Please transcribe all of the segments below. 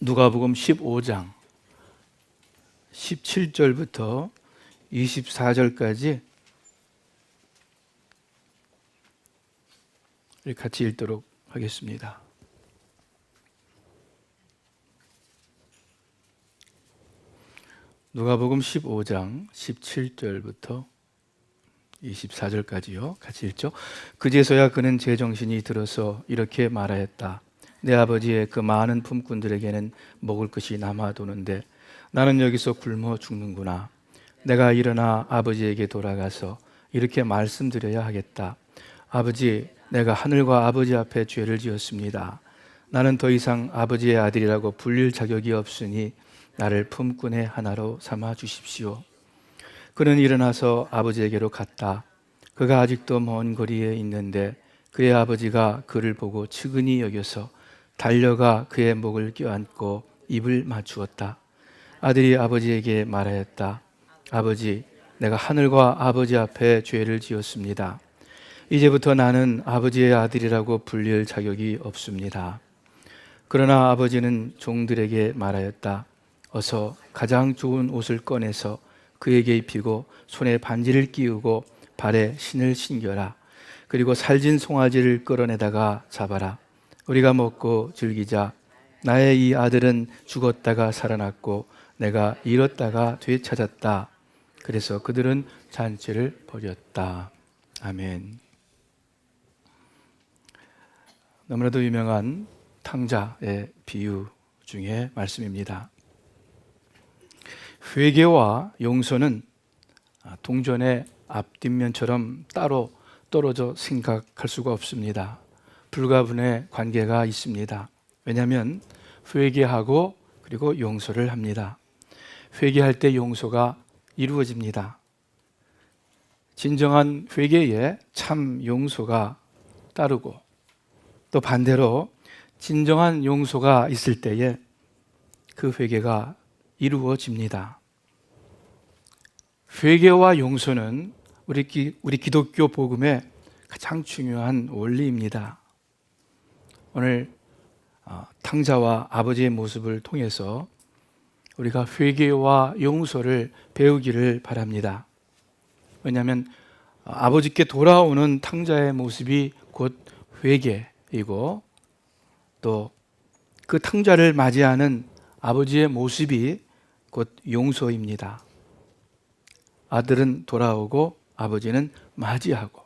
누가복음 15장 17절부터 24절까지 같이 읽도록 하겠습니다. 누가복음 15장 17절부터 24절까지요. 같이 읽죠. 그제서야 그는 제정신이 들어서 이렇게 말하였다. 내 아버지의 그 많은 품꾼들에게는 먹을 것이 남아도는데 나는 여기서 굶어 죽는구나. 내가 일어나 아버지에게 돌아가서 이렇게 말씀드려야 하겠다. 아버지, 내가 하늘과 아버지 앞에 죄를 지었습니다. 나는 더 이상 아버지의 아들이라고 불릴 자격이 없으니 나를 품꾼의 하나로 삼아 주십시오. 그는 일어나서 아버지에게로 갔다. 그가 아직도 먼 거리에 있는데 그의 아버지가 그를 보고 측은히 여겨서 달려가 그의 목을 껴안고 입을 맞추었다. 아들이 아버지에게 말하였다. 아버지, 내가 하늘과 아버지 앞에 죄를 지었습니다. 이제부터 나는 아버지의 아들이라고 불릴 자격이 없습니다. 그러나 아버지는 종들에게 말하였다. 어서 가장 좋은 옷을 꺼내서 그에게 입히고 손에 반지를 끼우고 발에 신을 신겨라. 그리고 살진 송아지를 끌어내다가 잡아라. 우리가 먹고 즐기자. 나의 이 아들은 죽었다가 살아났고 내가 잃었다가 되찾았다. 그래서 그들은 잔치를 벌였다. 아멘. 너무나도 유명한 탕자의 비유 중에 말씀입니다. 회개와 용서는 동전의 앞뒷면처럼 따로 떨어져 생각할 수가 없습니다. 불가분의 관계가 있습니다. 왜냐하면 회개하고 그리고 용서를 합니다. 회개할 때 용서가 이루어집니다. 진정한 회개에 참 용서가 따르고 또 반대로 진정한 용서가 있을 때에 그 회개가 이루어집니다. 회개와 용서는 우리 기독교 복음의 가장 중요한 원리입니다. 오늘 탕자와 아버지의 모습을 통해서 우리가 회개와 용서를 배우기를 바랍니다. 왜냐하면 아버지께 돌아오는 탕자의 모습이 곧 회개이고 또 그 탕자를 맞이하는 아버지의 모습이 곧 용서입니다. 아들은 돌아오고 아버지는 맞이하고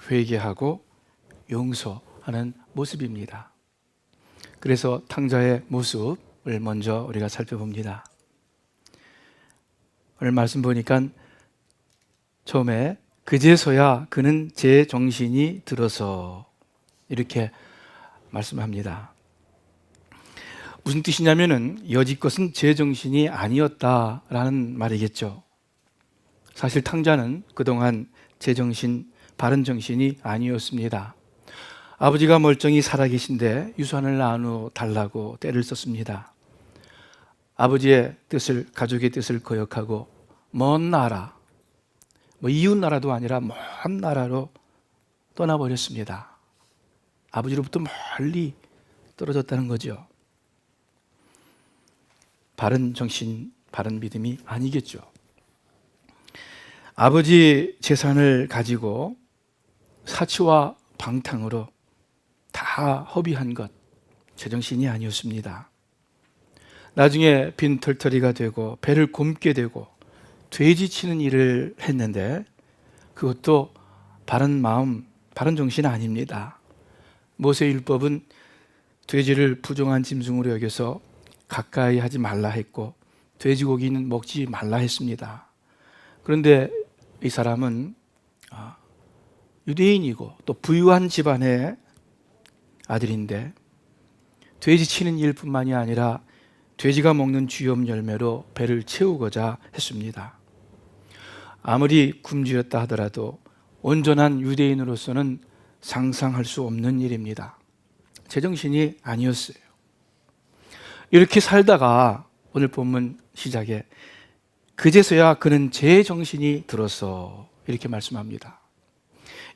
회개하고 용서하는 모습입니다. 그래서 탕자의 모습을 먼저 우리가 살펴봅니다. 오늘 말씀 보니까 처음에 그제서야 그는 제 정신이 들어서 이렇게 말씀합니다. 무슨 뜻이냐면은 여지껏은 제 정신이 아니었다라는 말이겠죠. 사실 탕자는 그동안 제 정신, 바른 정신이 아니었습니다. 아버지가 멀쩡히 살아계신데 유산을 나누어 달라고 떼를 썼습니다. 아버지의 뜻을, 가족의 뜻을 거역하고 먼 나라, 이웃 나라도 아니라 먼 나라로 떠나버렸습니다. 아버지로부터 멀리 떨어졌다는 거죠. 바른 정신, 바른 믿음이 아니겠죠. 아버지 재산을 가지고 사치와 방탕으로 다 허비한 것, 제정신이 아니었습니다. 나중에 빈털터리가 되고 배를 굼게 되고 돼지 치는 일을 했는데 그것도 바른 마음, 바른 정신 아닙니다. 모세율법은 돼지를 부정한 짐승으로 여겨서 가까이 하지 말라 했고 돼지고기는 먹지 말라 했습니다. 그런데 이 사람은 유대인이고 또 부유한 집안의 아들인데 돼지 치는 일뿐만이 아니라 돼지가 먹는 쥐염 열매로 배를 채우고자 했습니다. 아무리 굶주렸다 하더라도 온전한 유대인으로서는 상상할 수 없는 일입니다. 제정신이 아니었어요. 이렇게 살다가 오늘 본문 시작에 그제서야 그는 제 정신이 들어서 이렇게 말씀합니다.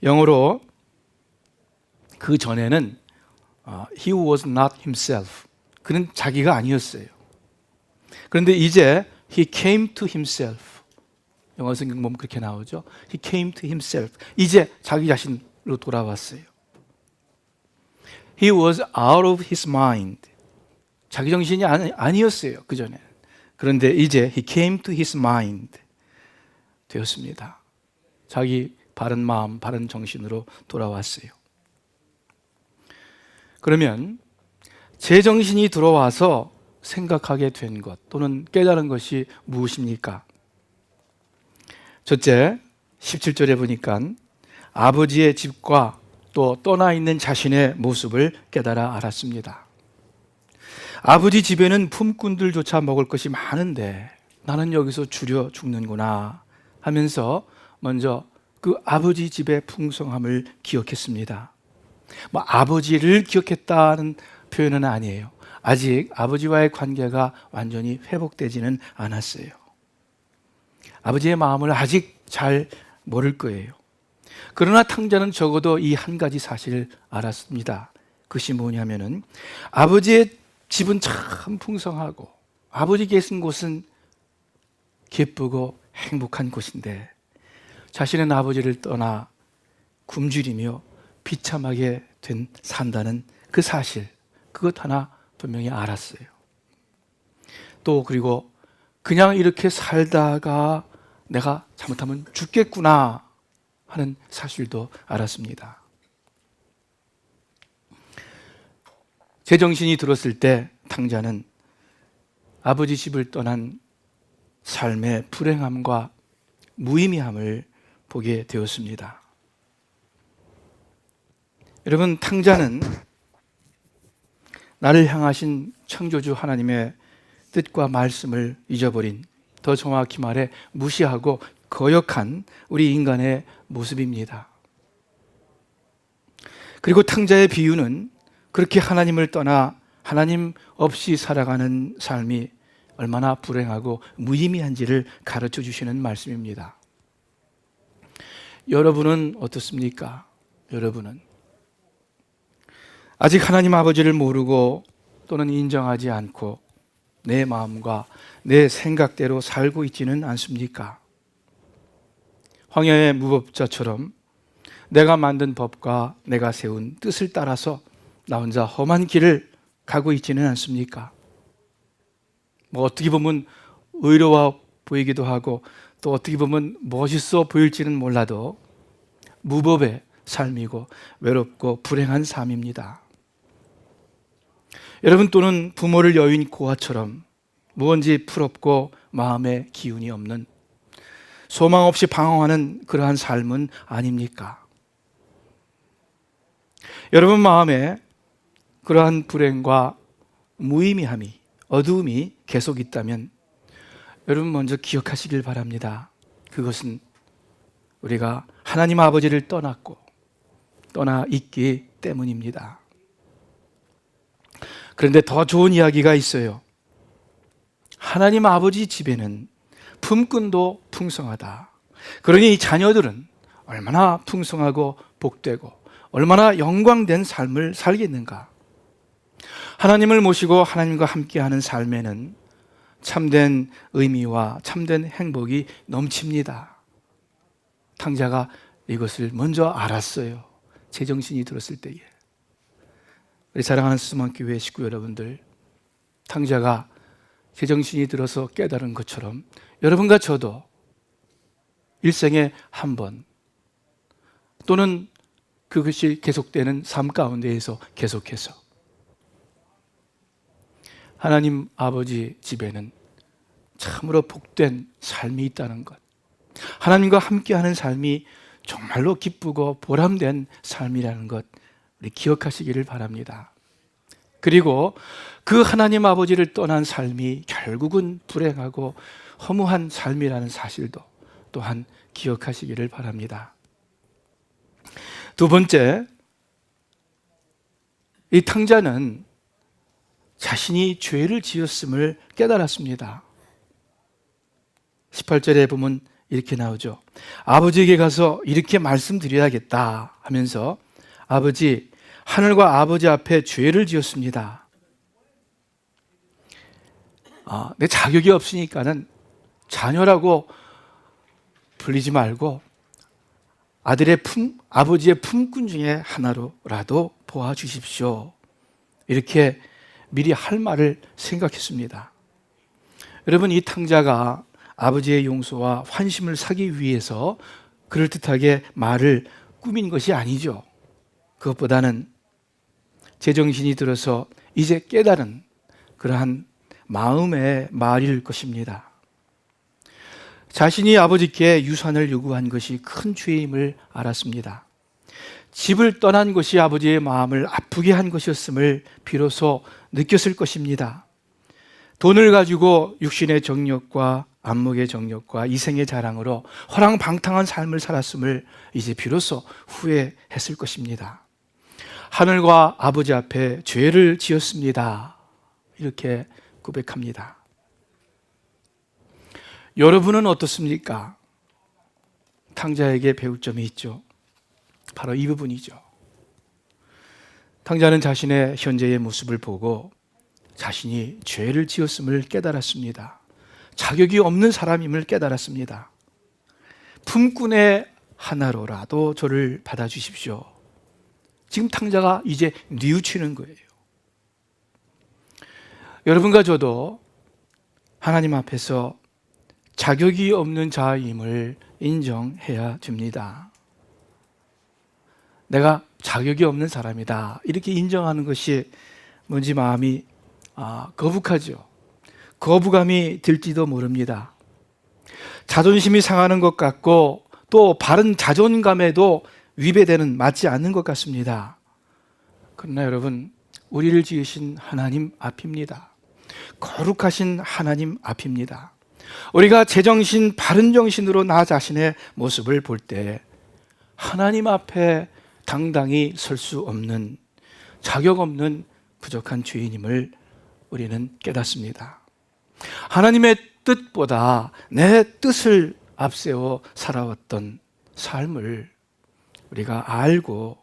영어로 그 전에는 he was not himself, 그는 자기가 아니었어요. 그런데 이제 he came to himself. 영어 성경 보면 그렇게 나오죠. He came to himself. 이제 자기 자신으로 돌아왔어요. He was out of his mind. 자기 정신이 아니었어요, 그 전에. 그런데 이제 he came to his mind 되었습니다. 자기 바른 마음, 바른 정신으로 돌아왔어요. 그러면 제 정신이 들어와서 생각하게 된 것 또는 깨달은 것이 무엇입니까? 첫째, 17절에 보니까 아버지의 집과 또 떠나 있는 자신의 모습을 깨달아 알았습니다. 아버지 집에는 품꾼들조차 먹을 것이 많은데 나는 여기서 줄여 죽는구나 하면서 먼저 그 아버지 집의 풍성함을 기억했습니다. 아버지를 기억했다는 표현은 아니에요. 아직 아버지와의 관계가 완전히 회복되지는 않았어요. 아버지의 마음을 아직 잘 모를 거예요. 그러나 탕자는 적어도 이 한 가지 사실을 알았습니다. 그것이 뭐냐면은 아버지의 집은 참 풍성하고 아버지 계신 곳은 기쁘고 행복한 곳인데 자신은 아버지를 떠나 굶주리며 비참하게 산다는 그 사실, 그것 하나 분명히 알았어요. 또 그리고 그냥 이렇게 살다가 내가 잘못하면 죽겠구나 하는 사실도 알았습니다. 제정신이 들었을 때 탕자는 아버지 집을 떠난 삶의 불행함과 무의미함을 보게 되었습니다. 여러분, 탕자는 나를 향하신 창조주 하나님의 뜻과 말씀을 잊어버린, 더 정확히 말해 무시하고 거역한 우리 인간의 모습입니다. 그리고 탕자의 비유는 그렇게 하나님을 떠나 하나님 없이 살아가는 삶이 얼마나 불행하고 무의미한지를 가르쳐 주시는 말씀입니다. 여러분은 어떻습니까? 여러분은 아직 하나님 아버지를 모르고 또는 인정하지 않고 내 마음과 내 생각대로 살고 있지는 않습니까? 황야의 무법자처럼 내가 만든 법과 내가 세운 뜻을 따라서 나 혼자 험한 길을 가고 있지는 않습니까? 어떻게 보면 의로워 보이기도 하고 또 어떻게 보면 멋있어 보일지는 몰라도 무법의 삶이고 외롭고 불행한 삶입니다. 여러분 또는 부모를 여인 고아처럼 무언지 풀없고 마음에 기운이 없는 소망 없이 방황하는 그러한 삶은 아닙니까? 여러분 마음에 그러한 불행과 무의미함이, 어두움이 계속 있다면 여러분 먼저 기억하시길 바랍니다. 그것은 우리가 하나님 아버지를 떠났고 떠나 있기 때문입니다. 그런데 더 좋은 이야기가 있어요. 하나님 아버지 집에는 품꾼도 풍성하다. 그러니 이 자녀들은 얼마나 풍성하고 복되고 얼마나 영광된 삶을 살겠는가. 하나님을 모시고 하나님과 함께하는 삶에는 참된 의미와 참된 행복이 넘칩니다. 탕자가 이것을 먼저 알았어요. 제정신이 들었을 때에. 우리 사랑하는 수만교회 식구 여러분들, 탕자가 제정신이 들어서 깨달은 것처럼 여러분과 저도 일생에 한 번 또는 그것이 계속되는 삶 가운데에서 계속해서 하나님 아버지 집에는 참으로 복된 삶이 있다는 것, 하나님과 함께하는 삶이 정말로 기쁘고 보람된 삶이라는 것 우리 기억하시기를 바랍니다. 그리고 그 하나님 아버지를 떠난 삶이 결국은 불행하고 허무한 삶이라는 사실도 또한 기억하시기를 바랍니다. 두 번째, 이 탕자는 자신이 죄를 지었음을 깨달았습니다. 18절에 보면 이렇게 나오죠. 아버지에게 가서 이렇게 말씀드려야겠다 하면서 아버지, 하늘과 아버지 앞에 죄를 지었습니다. 내 자격이 없으니까는 자녀라고 불리지 말고 아버지의 품꾼 중에 하나로라도 보아주십시오. 이렇게 미리 할 말을 생각했습니다. 여러분, 이 탕자가 아버지의 용서와 환심을 사기 위해서 그럴듯하게 말을 꾸민 것이 아니죠. 그것보다는 제정신이 들어서 이제 깨달은 그러한 마음의 말일 것입니다. 자신이 아버지께 유산을 요구한 것이 큰 죄임을 알았습니다. 집을 떠난 것이 아버지의 마음을 아프게 한 것이었음을 비로소 느꼈을 것입니다. 돈을 가지고 육신의 정력과 안목의 정력과 이생의 자랑으로 허랑방탕한 삶을 살았음을 이제 비로소 후회했을 것입니다. 하늘과 아버지 앞에 죄를 지었습니다. 이렇게 고백합니다. 여러분은 어떻습니까? 탕자에게 배울 점이 있죠. 바로 이 부분이죠. 탕자는 자신의 현재의 모습을 보고 자신이 죄를 지었음을 깨달았습니다. 자격이 없는 사람임을 깨달았습니다. 품꾼의 하나로라도 저를 받아주십시오. 지금 탕자가 이제 뉘우치는 거예요. 여러분과 저도 하나님 앞에서 자격이 없는 자임을 인정해야 됩니다. 내가 자격이 없는 사람이다, 이렇게 인정하는 것이 뭔지 마음이 거북하죠. 거부감이 들지도 모릅니다. 자존심이 상하는 것 같고 또 바른 자존감에도 위배되는, 맞지 않는 것 같습니다. 그러나 여러분, 우리를 지으신 하나님 앞입니다. 거룩하신 하나님 앞입니다. 우리가 제정신, 바른 정신으로 나 자신의 모습을 볼 때 하나님 앞에 당당히 설 수 없는, 자격 없는 부족한 죄인임을 우리는 깨닫습니다. 하나님의 뜻보다 내 뜻을 앞세워 살아왔던 삶을 우리가 알고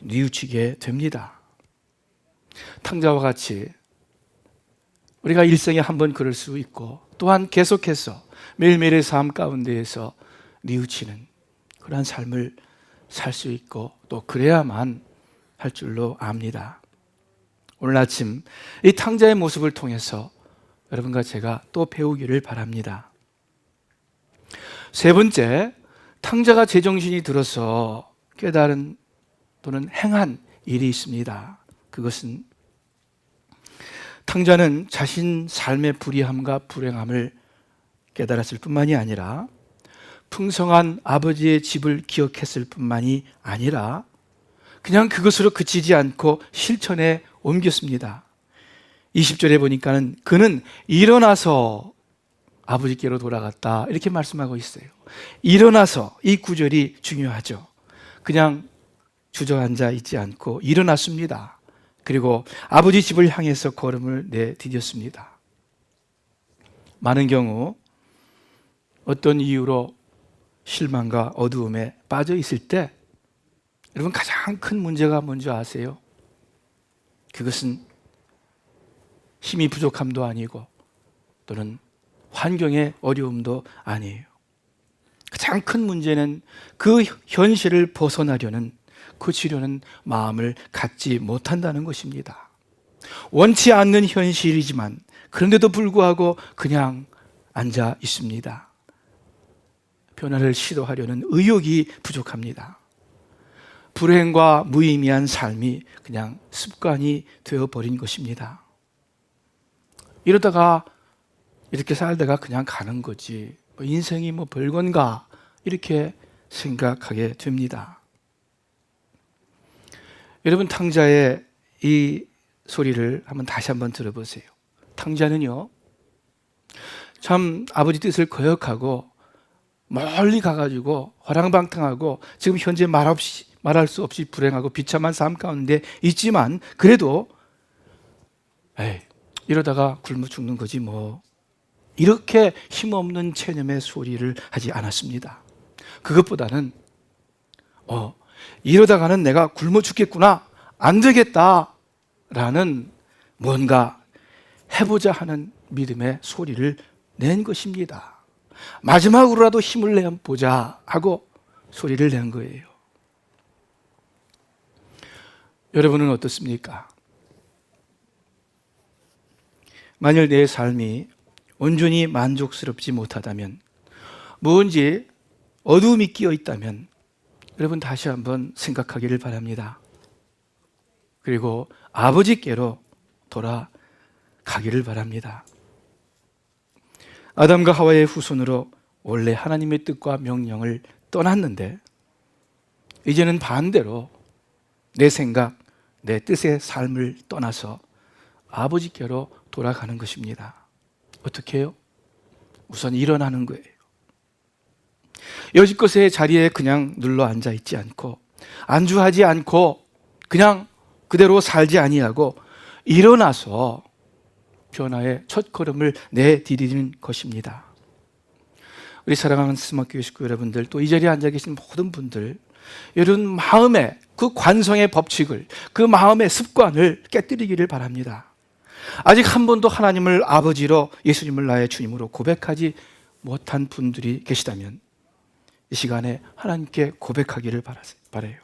뉘우치게 됩니다. 탕자와 같이 우리가 일생에 한 번 그럴 수 있고 또한 계속해서 매일매일의 삶 가운데에서 뉘우치는 그러한 삶을 살 수 있고 또 그래야만 할 줄로 압니다. 오늘 아침 이 탕자의 모습을 통해서 여러분과 제가 또 배우기를 바랍니다. 세 번째, 탕자가 제정신이 들어서 깨달은 또는 행한 일이 있습니다. 그것은 탕자는 자신 삶의 불의함과 불행함을 깨달았을 뿐만이 아니라 풍성한 아버지의 집을 기억했을 뿐만이 아니라 그냥 그것으로 그치지 않고 실천에 옮겼습니다. 20절에 보니까는 그는 일어나서 아버지께로 돌아갔다, 이렇게 말씀하고 있어요. 일어나서, 이 구절이 중요하죠. 그냥 주저앉아 있지 않고 일어났습니다. 그리고 아버지 집을 향해서 걸음을 내디뎠습니다. 많은 경우 어떤 이유로 실망과 어두움에 빠져 있을 때 여러분, 가장 큰 문제가 뭔지 아세요? 그것은 힘이 부족함도 아니고 또는 환경의 어려움도 아니에요. 가장 큰 문제는 그 현실을 벗어나려는, 고치려는 마음을 갖지 못한다는 것입니다. 원치 않는 현실이지만 그런데도 불구하고 그냥 앉아 있습니다. 변화를 시도하려는 의욕이 부족합니다. 불행과 무의미한 삶이 그냥 습관이 되어버린 것입니다. 이러다가 이렇게 살다가 그냥 가는 거지, 인생이 별건가, 이렇게 생각하게 됩니다. 여러분, 탕자의 이 소리를 다시 한번 들어보세요. 탕자는요, 참 아버지 뜻을 거역하고 멀리 가가지고 허랑방탕하고 지금 현재 말할 수 없이 불행하고 비참한 삶 가운데 있지만 그래도 이러다가 굶어 죽는 거지 뭐, 이렇게 힘없는 체념의 소리를 하지 않았습니다. 그것보다는 이러다가는 내가 굶어 죽겠구나, 안 되겠다 라는 뭔가 해보자 하는 믿음의 소리를 낸 것입니다. 마지막으로라도 힘을 내보자 하고 소리를 낸 거예요. 여러분은 어떻습니까? 만일 내 삶이 온전히 만족스럽지 못하다면, 뭔지 어두움이 끼어 있다면 여러분 다시 한번 생각하기를 바랍니다. 그리고 아버지께로 돌아가기를 바랍니다. 아담과 하와의 후손으로 원래 하나님의 뜻과 명령을 떠났는데 이제는 반대로 내 생각, 내 뜻의 삶을 떠나서 아버지께로 돌아가는 것입니다. 어떻게 해요? 우선 일어나는 거예요. 여지껏의 자리에 그냥 눌러 앉아 있지 않고, 안주하지 않고, 그냥 그대로 살지 아니하고 일어나서 변화의 첫걸음을 내디디는 것입니다. 우리 사랑하는 스마트교회 식구 여러분들, 또 이 자리에 앉아 계신 모든 분들, 여러분 마음의 그 관성의 법칙을, 그 마음의 습관을 깨뜨리기를 바랍니다. 아직 한 번도 하나님을 아버지로, 예수님을 나의 주님으로 고백하지 못한 분들이 계시다면 이 시간에 하나님께 고백하기를 바라요.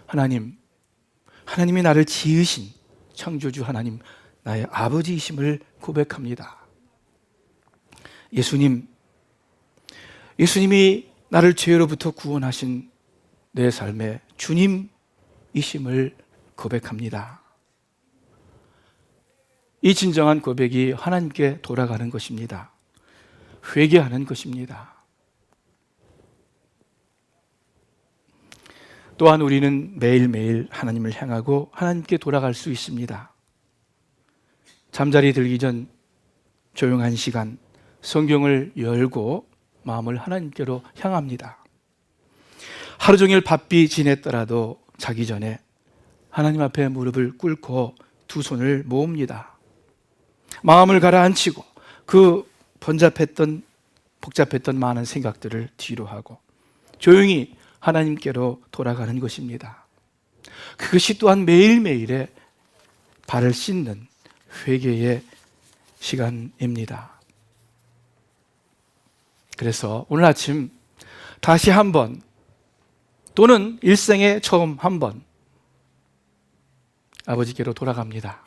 하나님이 나를 지으신 창조주 하나님, 나의 아버지이심을 고백합니다. 예수님이 나를 죄로부터 구원하신 내 삶의 주님이심을 고백합니다. 이 진정한 고백이 하나님께 돌아가는 것입니다. 회개하는 것입니다. 또한 우리는 매일매일 하나님을 향하고 하나님께 돌아갈 수 있습니다. 잠자리 들기 전 조용한 시간, 성경을 열고 마음을 하나님께로 향합니다. 하루 종일 바삐 지냈더라도 자기 전에 하나님 앞에 무릎을 꿇고 두 손을 모읍니다. 마음을 가라앉히고 그 복잡했던 많은 생각들을 뒤로 하고 조용히 하나님께로 돌아가는 것입니다. 그것이 또한 매일매일의 발을 씻는 회개의 시간입니다. 그래서 오늘 아침 다시 한번, 또는 일생에 처음 한번 아버지께로 돌아갑니다.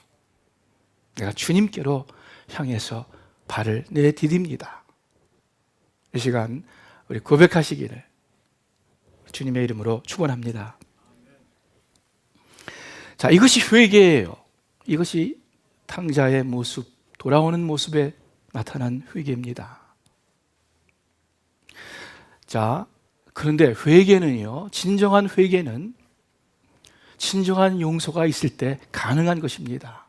내가 주님께로 향해서 발을 내디딥니다. 이 시간 우리 고백하시기를 주님의 이름으로 축원합니다. 자, 이것이 회개예요. 이것이 탕자의 모습, 돌아오는 모습에 나타난 회개입니다. 자, 그런데 회개는요, 진정한 회개는 진정한 용서가 있을 때 가능한 것입니다.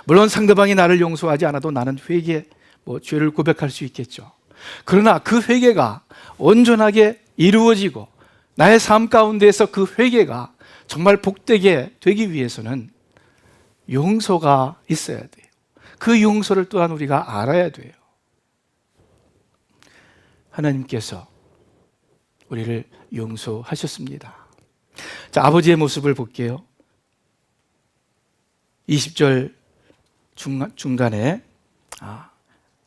물론 상대방이 나를 용서하지 않아도 나는 죄를 고백할 수 있겠죠. 그러나 그 회개가 온전하게 이루어지고 나의 삶 가운데에서 그 회개가 정말 복되게 되기 위해서는 용서가 있어야 돼요. 그 용서를 또한 우리가 알아야 돼요. 하나님께서 우리를 용서하셨습니다. 자, 아버지의 모습을 볼게요. 20절 중간에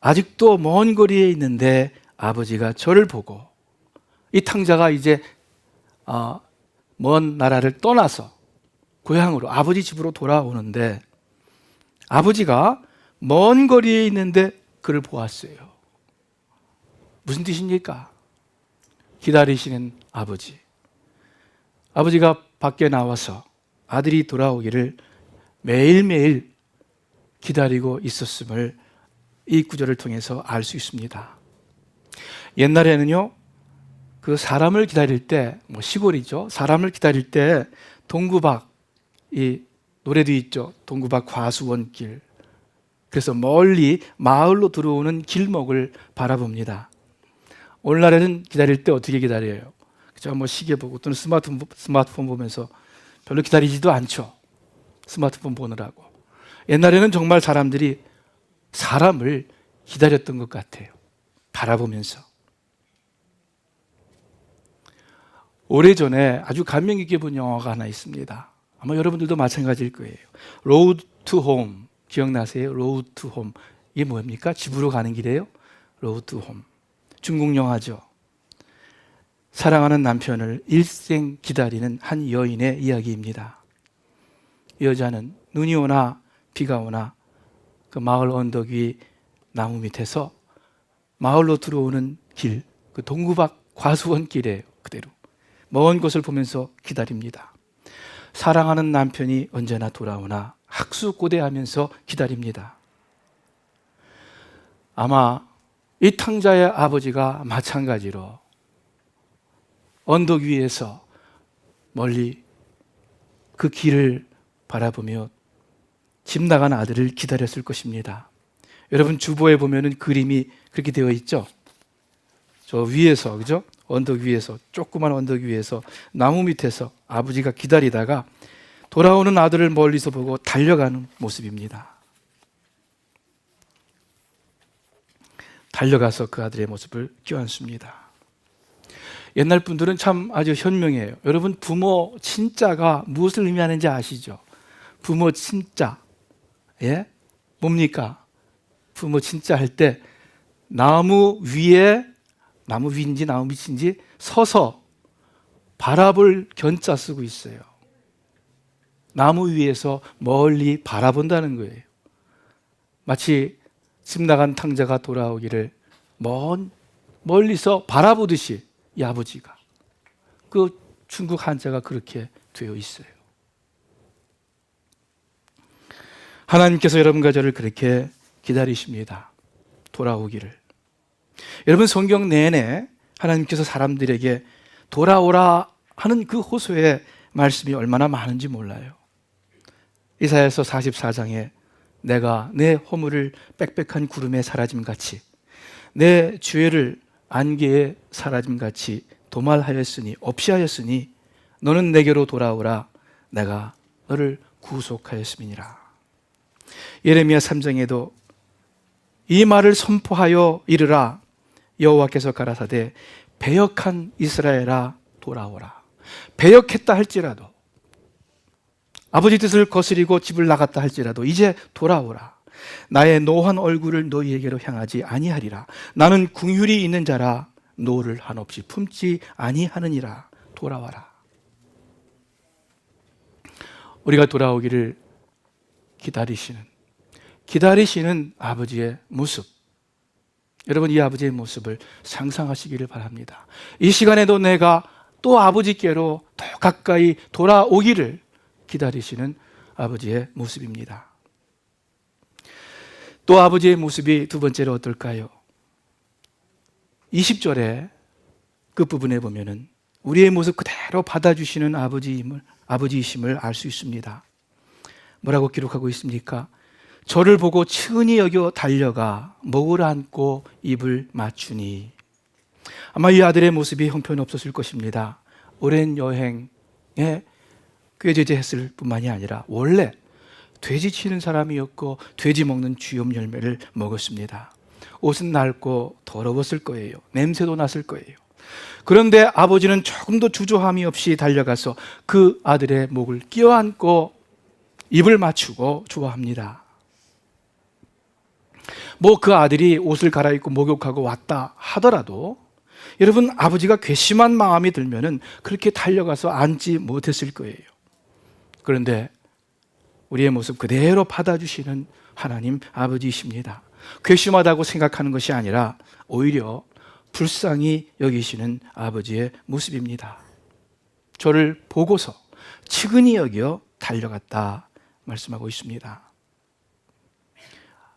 아직도 먼 거리에 있는데 아버지가 저를 보고, 이 탕자가 이제 먼 나라를 떠나서 고향으로, 아버지 집으로 돌아오는데 아버지가 먼 거리에 있는데 그를 보았어요. 무슨 뜻입니까? 기다리시는 아버지. 아버지가 밖에 나와서 아들이 돌아오기를 매일매일 기다리고 있었음을 이 구절을 통해서 알 수 있습니다. 옛날에는요, 그 사람을 기다릴 때, 시골이죠. 사람을 기다릴 때 동구박, 이 노래도 있죠. 동구박 과수원길. 그래서 멀리 마을로 들어오는 길목을 바라봅니다. 오늘날에는 기다릴 때 어떻게 기다려요? 그죠? 시계 보고 또는 스마트폰 보면서 별로 기다리지도 않죠. 스마트폰 보느라고. 옛날에는 정말 사람들이 사람을 기다렸던 것 같아요. 바라보면서. 오래전에 아주 감명 깊게 본 영화가 하나 있습니다. 아마 여러분들도 마찬가지일 거예요. 로드 투 홈, 기억나세요? 로드 투 홈. 이게 뭡니까? 집으로 가는 길이에요? 로드 투 홈. 중국 영화죠. 사랑하는 남편을 일생 기다리는 한 여인의 이야기입니다. 여자는 눈이 오나 비가 오나 그 마을 언덕 위 나무 밑에서 마을로 들어오는 길, 그 동구박 과수원 길이에요. 그대로 먼 곳을 보면서 기다립니다. 사랑하는 남편이 언제나 돌아오나 학수고대하면서 기다립니다. 아마 이 탕자의 아버지가 마찬가지로 언덕 위에서 멀리 그 길을 바라보며 집 나간 아들을 기다렸을 것입니다. 여러분 주보에 보면은 그림이 그렇게 되어 있죠? 저 위에서, 그죠? 언덕 위에서, 조그만 언덕 위에서 나무 밑에서 아버지가 기다리다가 돌아오는 아들을 멀리서 보고 달려가는 모습입니다. 달려가서 그 아들의 모습을 껴안습니다. 옛날 분들은 참 아주 현명해요. 여러분 부모 친자가 무엇을 의미하는지 아시죠? 부모 친자. 예? 뭡니까? 부모 친자 할 때 나무 위에, 나무 위인지 나무 밑인지 서서 바라볼 견자 쓰고 있어요. 나무 위에서 멀리 바라본다는 거예요. 마치 집 나간 탕자가 돌아오기를 멀리서 바라보듯이 이 아버지가, 그 중국 한자가 그렇게 되어 있어요. 하나님께서 여러분과 저를 그렇게 기다리십니다. 돌아오기를. 여러분 성경 내내 하나님께서 사람들에게 돌아오라 하는 그 호소의 말씀이 얼마나 많은지 몰라요. 이사야서 44장에 내가 내 허물을 빽빽한 구름에 사라짐같이 내 죄를 안개에 사라짐같이 도말하였으니 없이 하였으니 너는 내게로 돌아오라 내가 너를 구속하였음이니라. 예레미야 3장에도 이 말을 선포하여 이르라 여호와께서 가라사대 배역한 이스라엘아 돌아오라. 배역했다 할지라도, 아버지 뜻을 거스리고 집을 나갔다 할지라도 이제 돌아오라. 나의 노한 얼굴을 너희에게로 향하지 아니하리라. 나는 긍휼이 있는 자라 노를 한없이 품지 아니하느니라. 돌아와라. 우리가 돌아오기를 기다리시는 아버지의 모습, 여러분 이 아버지의 모습을 상상하시기를 바랍니다. 이 시간에도 내가 또 아버지께로 더 가까이 돌아오기를 기다리시는 아버지의 모습입니다. 또 아버지의 모습이 두 번째로 어떨까요? 20절에 끝부분에 보면은 우리의 모습 그대로 받아주시는 아버지이심을 알 수 있습니다. 뭐라고 기록하고 있습니까? 저를 보고 친히 여겨 달려가 목을 안고 입을 맞추니. 아마 이 아들의 모습이 형편없었을 것입니다. 오랜 여행에 꾀죄죄했을 뿐만이 아니라 원래 돼지 치는 사람이었고 돼지 먹는 쥐염 열매를 먹었습니다. 옷은 낡고 더러웠을 거예요. 냄새도 났을 거예요. 그런데 아버지는 조금도 주저함이 없이 달려가서 그 아들의 목을 껴안고 입을 맞추고 좋아합니다. 뭐 그 아들이 옷을 갈아입고 목욕하고 왔다 하더라도 여러분 아버지가 괘씸한 마음이 들면은 그렇게 달려가서 앉지 못했을 거예요. 그런데 우리의 모습 그대로 받아주시는 하나님 아버지이십니다. 괘씸하다고 생각하는 것이 아니라 오히려 불쌍히 여기시는 아버지의 모습입니다. 저를 보고서 측은히 여겨 달려갔다 말씀하고 있습니다.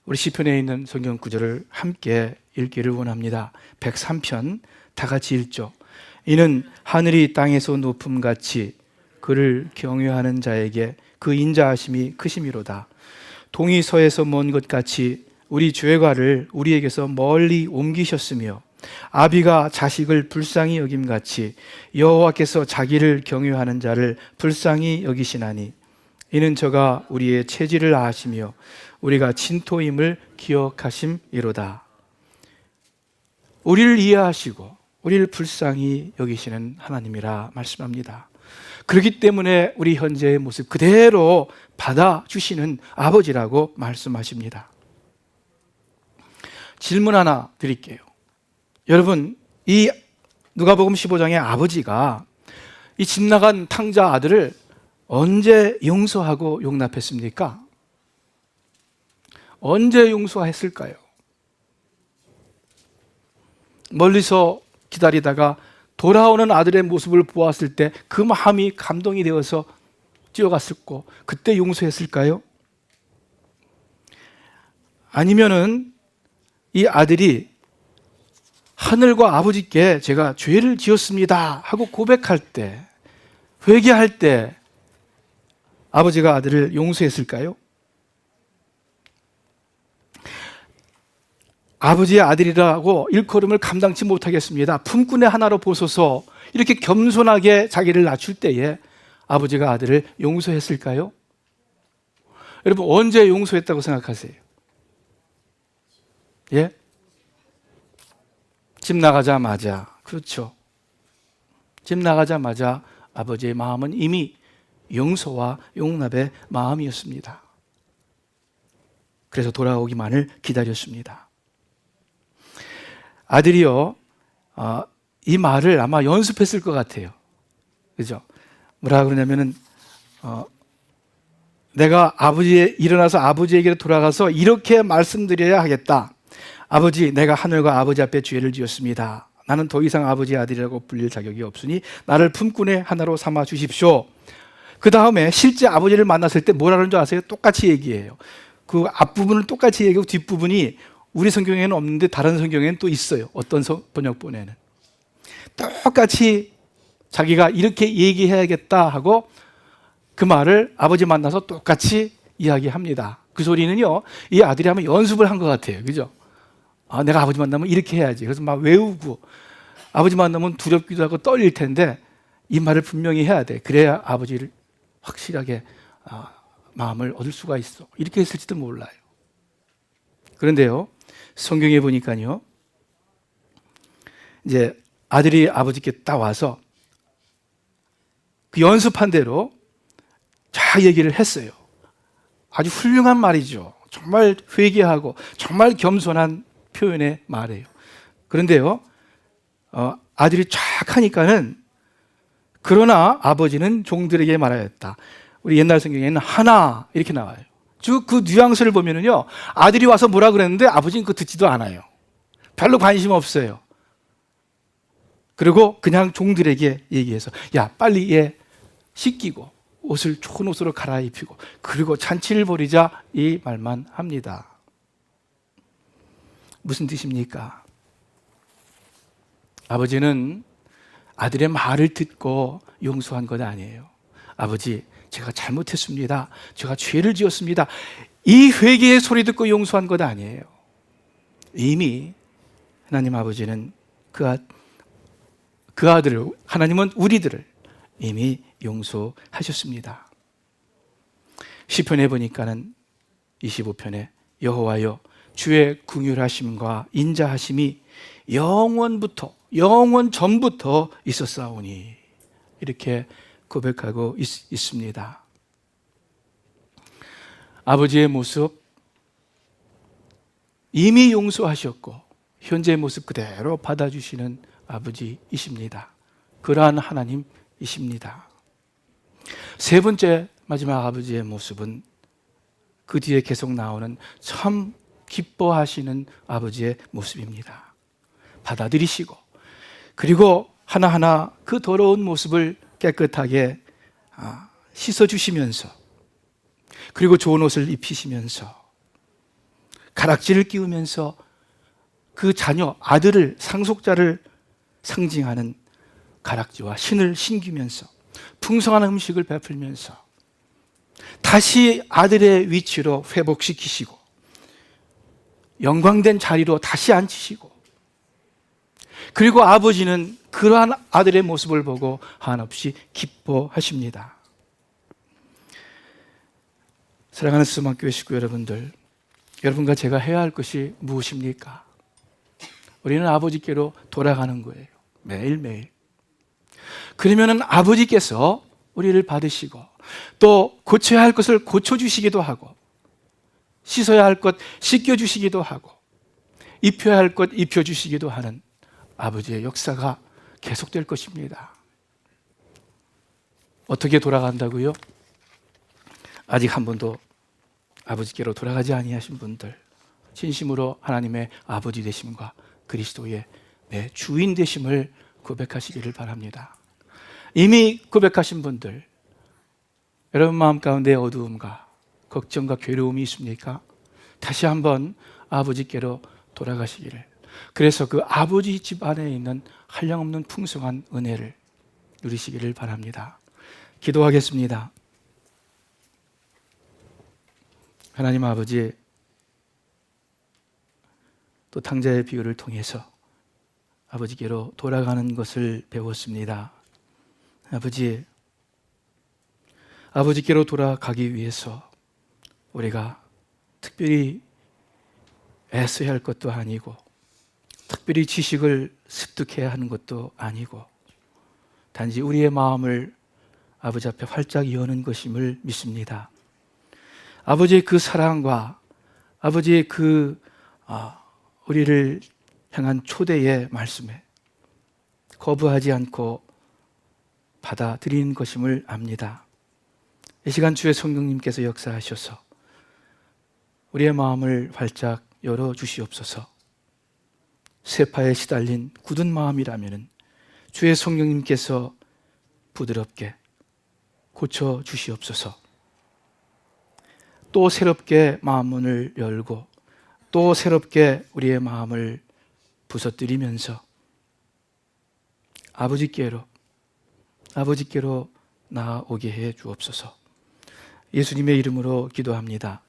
우리 시편에 있는 성경 구절을 함께 읽기를 원합니다. 103편 다 같이 읽죠. 이는 하늘이 땅에서 높음같이 그를 경외하는 자에게 그 인자하심이 크심이로다. 동이 서에서 먼 것 같이 우리 죄과를 우리에게서 멀리 옮기셨으며 아비가 자식을 불쌍히 여김같이 여호와께서 자기를 경외하는 자를 불쌍히 여기시나니 이는 저가 우리의 체질을 아시며 우리가 진토임을 기억하심이로다. 우리를 이해하시고 우리를 불쌍히 여기시는 하나님이라 말씀합니다. 그렇기 때문에 우리 현재의 모습 그대로 받아주시는 아버지라고 말씀하십니다. 질문 하나 드릴게요. 여러분, 이 누가복음 15장의 아버지가 이 집 나간 탕자 아들을 언제 용서하고 용납했습니까? 언제 용서했을까요? 멀리서 기다리다가 돌아오는 아들의 모습을 보았을 때 그 마음이 감동이 되어서 뛰어갔을고 그때 용서했을까요? 아니면은 이 아들이 하늘과 아버지께 제가 죄를 지었습니다 하고 고백할 때, 회개할 때 아버지가 아들을 용서했을까요? 아버지의 아들이라고 일컬음을 감당치 못하겠습니다, 품꾼의 하나로 보소서, 이렇게 겸손하게 자기를 낮출 때에 아버지가 아들을 용서했을까요? 여러분, 언제 용서했다고 생각하세요? 예? 집 나가자마자. 그렇죠. 집 나가자마자 아버지의 마음은 이미 용서와 용납의 마음이었습니다. 그래서 돌아오기만을 기다렸습니다. 아들이요, 이 말을 아마 연습했을 것 같아요. 그죠? 뭐라 그러냐면은, 내가 일어나서 아버지에게 돌아가서 이렇게 말씀드려야 하겠다. 아버지, 내가 하늘과 아버지 앞에 죄를 지었습니다. 나는 더 이상 아버지의 아들이라고 불릴 자격이 없으니 나를 품꾼의 하나로 삼아 주십시오. 그 다음에 실제 아버지를 만났을 때 뭐라 그러는 줄 아세요? 똑같이 얘기해요. 그 앞부분을 똑같이 얘기하고 뒷부분이 우리 성경에는 없는데 다른 성경에는 또 있어요. 어떤 번역본에는. 똑같이 자기가 이렇게 얘기해야겠다 하고 그 말을 아버지 만나서 똑같이 이야기합니다. 그 소리는요, 이 아들이 아마 연습을 한 것 같아요. 그죠? 내가 아버지 만나면 이렇게 해야지. 그래서 막 외우고, 아버지 만나면 두렵기도 하고 떨릴 텐데 이 말을 분명히 해야 돼. 그래야 아버지를 확실하게 마음을 얻을 수가 있어. 이렇게 했을지도 몰라요. 그런데요, 성경에 보니까요, 이제 아들이 아버지께 딱 와서 그 연습한 대로 잘 얘기를 했어요. 아주 훌륭한 말이죠. 정말 회개하고 정말 겸손한 표현의 말이에요. 그런데요, 아들이 쫙 하니까는, 그러나 아버지는 종들에게 말하였다. 우리 옛날 성경에는 하나 이렇게 나와요. 쭉 그 뉘앙스를 보면은요, 아들이 와서 뭐라 그랬는데 아버지는 그거 듣지도 않아요. 별로 관심 없어요. 그리고 그냥 종들에게 얘기해서, 야, 빨리 얘 씻기고 옷을 좋은 옷으로 갈아입히고 그리고 잔치를 벌이자, 이 말만 합니다. 무슨 뜻입니까? 아버지는 아들의 말을 듣고 용서한 것 아니에요. 아버지, 제가 잘못했습니다. 제가 죄를 지었습니다. 이 회개의 소리 듣고 용서한 것 아니에요. 이미 하나님 아버지는 그 아들을, 하나님은 우리들을 이미 용서하셨습니다. 시편에 보니까는 25편에 여호와여, 주의 긍휼하심과 인자하심이 영원 전부터 있었사오니, 이렇게 고백하고 있습니다. 아버지의 모습 이미 용서하셨고 현재의 모습 그대로 받아주시는 아버지이십니다. 그러한 하나님이십니다. 세 번째, 마지막 아버지의 모습은 그 뒤에 계속 나오는 참 기뻐하시는 아버지의 모습입니다. 받아들이시고, 그리고 하나하나 그 더러운 모습을 깨끗하게 씻어주시면서, 그리고 좋은 옷을 입히시면서, 가락지를 끼우면서 그 자녀, 아들을, 상속자를 상징하는 가락지와 신을 신기면서 풍성한 음식을 베풀면서 다시 아들의 위치로 회복시키시고 영광된 자리로 다시 앉히시고, 그리고 아버지는 그러한 아들의 모습을 보고 한없이 기뻐하십니다. 사랑하는 수막교회 식구 여러분들, 여러분과 제가 해야 할 것이 무엇입니까? 우리는 아버지께로 돌아가는 거예요. 매일매일. 그러면은 아버지께서 우리를 받으시고 또 고쳐야 할 것을 고쳐주시기도 하고 씻어야 할 것 씻겨주시기도 하고 입혀야 할 것 입혀주시기도 하는 아버지의 역사가 계속될 것입니다. 어떻게 돌아간다고요? 아직 한 번도 아버지께로 돌아가지 아니하신 분들, 진심으로 하나님의 아버지 되심과 그리스도의 내 주인 되심을 고백하시기를 바랍니다. 이미 고백하신 분들, 여러분 마음 가운데 어두움과 걱정과 괴로움이 있습니까? 다시 한번 아버지께로 돌아가시기를, 그래서 그 아버지 집 안에 있는 한량없는 풍성한 은혜를 누리시기를 바랍니다. 기도하겠습니다. 하나님 아버지, 또 탕자의 비유를 통해서 아버지께로 돌아가는 것을 배웠습니다. 아버지께로 돌아가기 위해서 우리가 특별히 애써야 할 것도 아니고 특별히 지식을 습득해야 하는 것도 아니고 단지 우리의 마음을 아버지 앞에 활짝 여는 것임을 믿습니다. 아버지의 그 사랑과 아버지의 그 우리를 향한 초대의 말씀에 거부하지 않고 받아들이는 것임을 압니다. 이 시간 주의 성령님께서 역사하셔서 우리의 마음을 활짝 열어주시옵소서. 쇠파에 시달린 굳은 마음이라면 주의 성령님께서 부드럽게 고쳐주시옵소서. 또 새롭게 마음문을 열고 또 새롭게 우리의 마음을 부서뜨리면서 아버지께로 나아오게 해 주옵소서. 예수님의 이름으로 기도합니다.